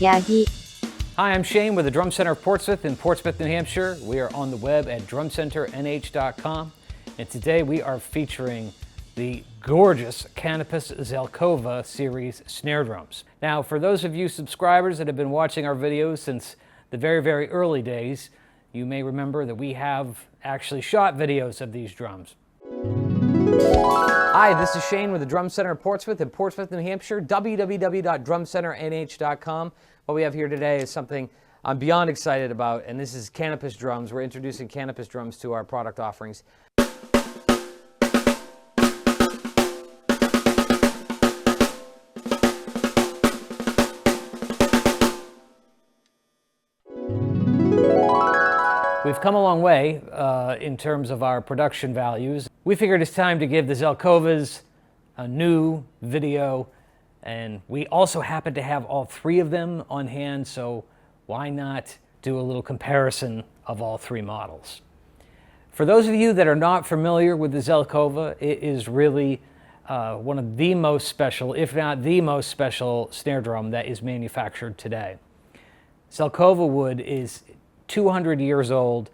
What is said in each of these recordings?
이야기. Hi, I'm Shane with the Drum Center of Portsmouth in Portsmouth, New Hampshire. We are on the web at drumcenternh.com, and today we are featuring the gorgeous Canopus Zelkova series snare drums. Now, for those of you subscribers that have been watching our videos since the very, very early days, you may remember that we have actually shot videos of these drums. Hi, this is Shane with the Drum Center of Portsmouth in Portsmouth, New Hampshire, www.drumcenternh.com. What we have here today is something I'm beyond excited about, and this is Canopus drums. We're introducing Canopus drums to our product offerings. We've come a long way in terms of our production values. We figured it's time to give the Zelkovas a new video, and we also happen to have all three of them on hand, so why not do a little comparison of all three models? For those of you that are not familiar with the Zelkova, it is really one of the most special, if not the most special, snare drum that is manufactured today. Zelkova wood is 200 years old,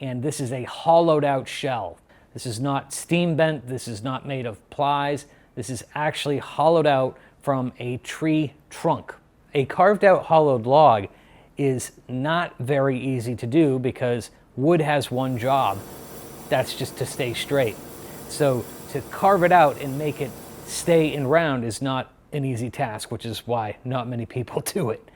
and this is a hollowed out shell. This is not steam bent, this is not made of plies, this is actually hollowed out from a tree trunk. A carved out hollowed log is not very easy to do because wood has one job, that's just to stay straight. So to carve it out and make it stay in round is not an easy task, which is why not many people do it.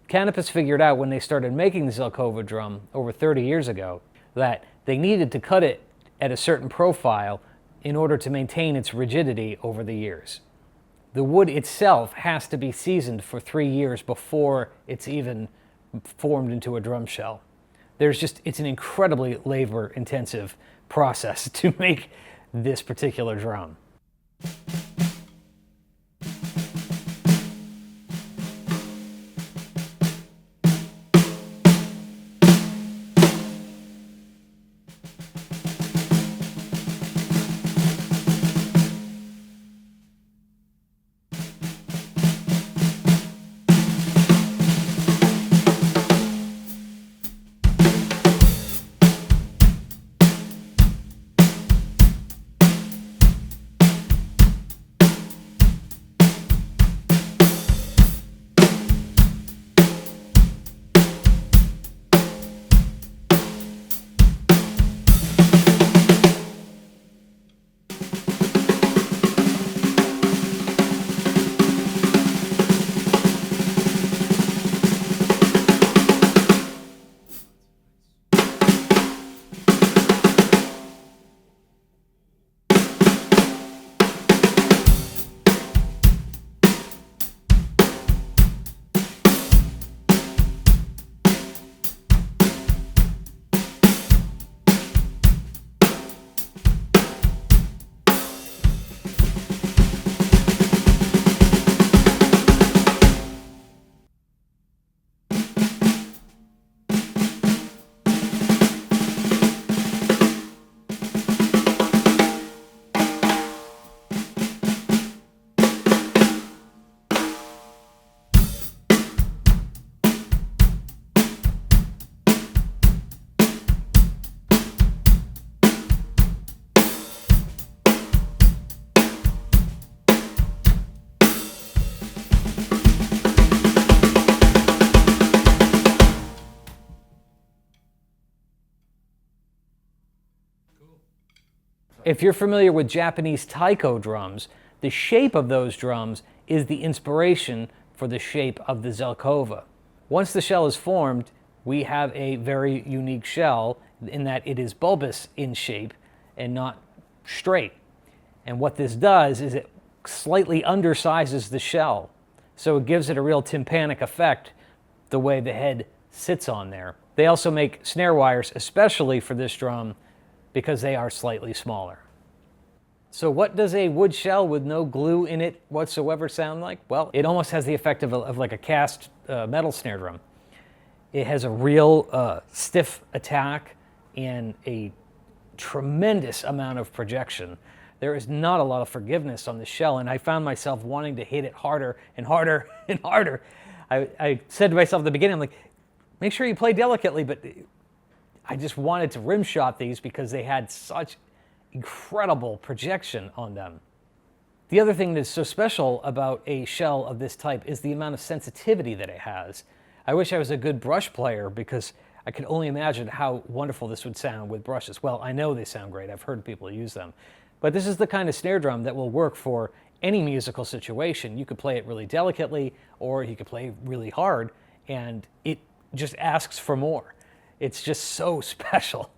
Canopus figured out when they started making the Zelkova drum over 30 years ago that they needed to cut it at a certain profile in order to maintain its rigidity over the years. The wood itself has to be seasoned for 3 years before it's even formed into a drum shell. It's an incredibly labor-intensive process to make this particular drum. If you're familiar with Japanese taiko drums, the shape of those drums is the inspiration for the shape of the Zelkova. Once the shell is formed, we have a very unique shell in that it is bulbous in shape and not straight. And what this does is it slightly undersizes the shell, so it gives it a real tympanic effect the way the head sits on there. They also make snare wires especially for this drum because they are slightly smaller. So what does a wood shell with no glue in it whatsoever sound like? Well, it almost has the effect of like a cast metal snare drum. It has a real stiff attack and a tremendous amount of projection. There is not a lot of forgiveness on the shell, and I found myself wanting to hit it harder and harder and harder. I said to myself at the beginning, I'm like, make sure you play delicately, but I just wanted to rim shot these because they had such incredible projection on them. The other thing that's so special about a shell of this type is the amount of sensitivity that it has. I wish I was a good brush player because I could only imagine how wonderful this would sound with brushes. Well, I know they sound great. I've heard people use them. But this is the kind of snare drum that will work for any musical situation. You could play it really delicately, or you could play really hard, and it just asks for more. It's just so special.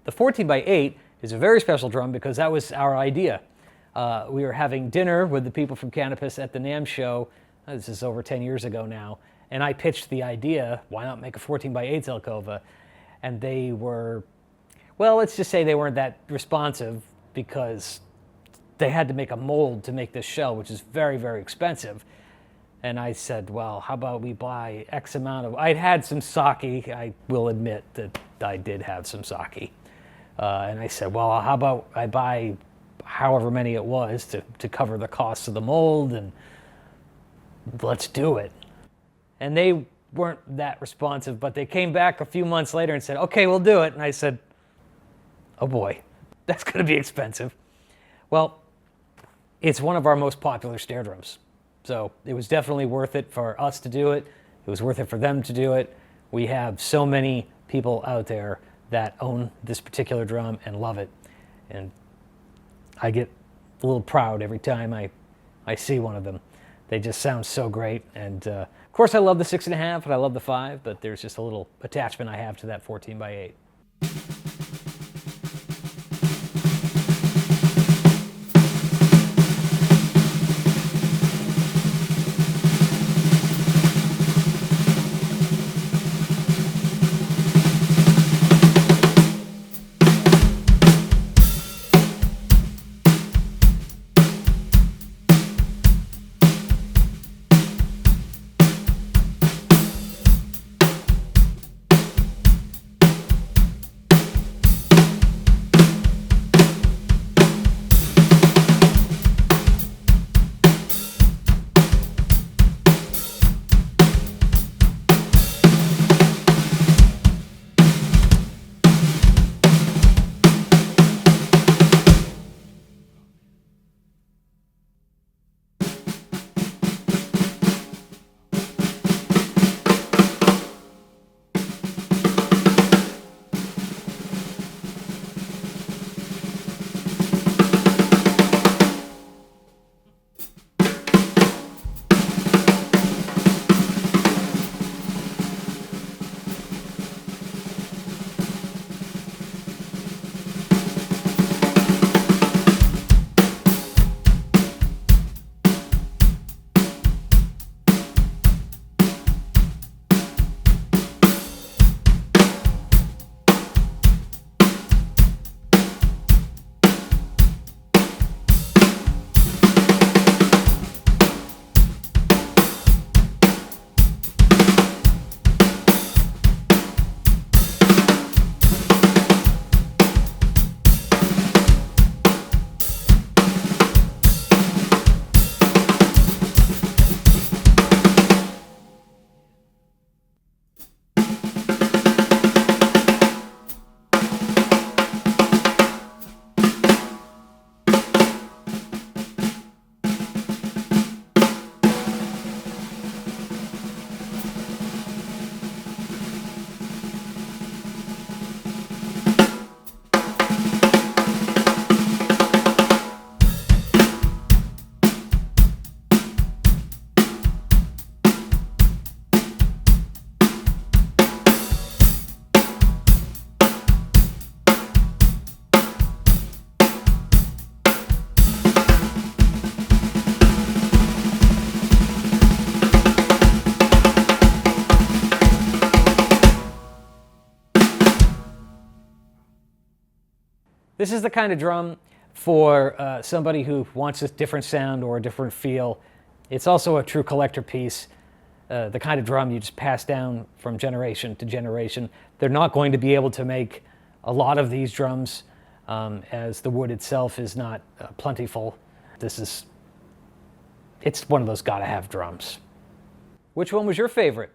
The 14x8 is a very special drum because that was our idea. We were having dinner with the people from Canopus at the NAMM show. This is over 10 years ago now. And I pitched the idea, why not make a 14x8 Zelkova? And they were, well, let's just say they weren't that responsive because they had to make a mold to make this shell, which is very, very expensive. And I said, well, how about we buy X amount of, I'd had some sake. I will admit that I did have some sake. And I said, well, how about I buy however many it was to cover the cost of the mold, and let's do it. And they weren't that responsive, but they came back a few months later and said, okay, we'll do it. And I said, oh boy, that's going to be expensive. Well, it's one of our most popular snare drums. So it was definitely worth it for us to do it. It was worth it for them to do it. We have so many people out there that own this particular drum and love it. And I get a little proud every time I see one of them. They just sound so great. And of course I love the 6.5 and I love the 5, but there's just a little attachment I have to that 14x8. This is the kind of drum for somebody who wants a different sound or a different feel. It's also a true collector piece, the kind of drum you just pass down from generation to generation. They're not going to be able to make a lot of these drums as the wood itself is not plentiful. It's one of those gotta-have drums. Which one was your favorite?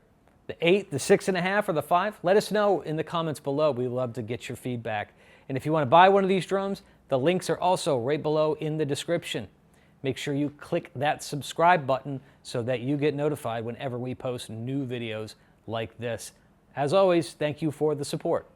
The 8, the 6.5, or the 5? Let us know in the comments below. We love to get your feedback. And if you want to buy one of these drums, the links are also right below in the description. Make sure you click that subscribe button so that you get notified whenever we post new videos like this. As always, thank you for the support.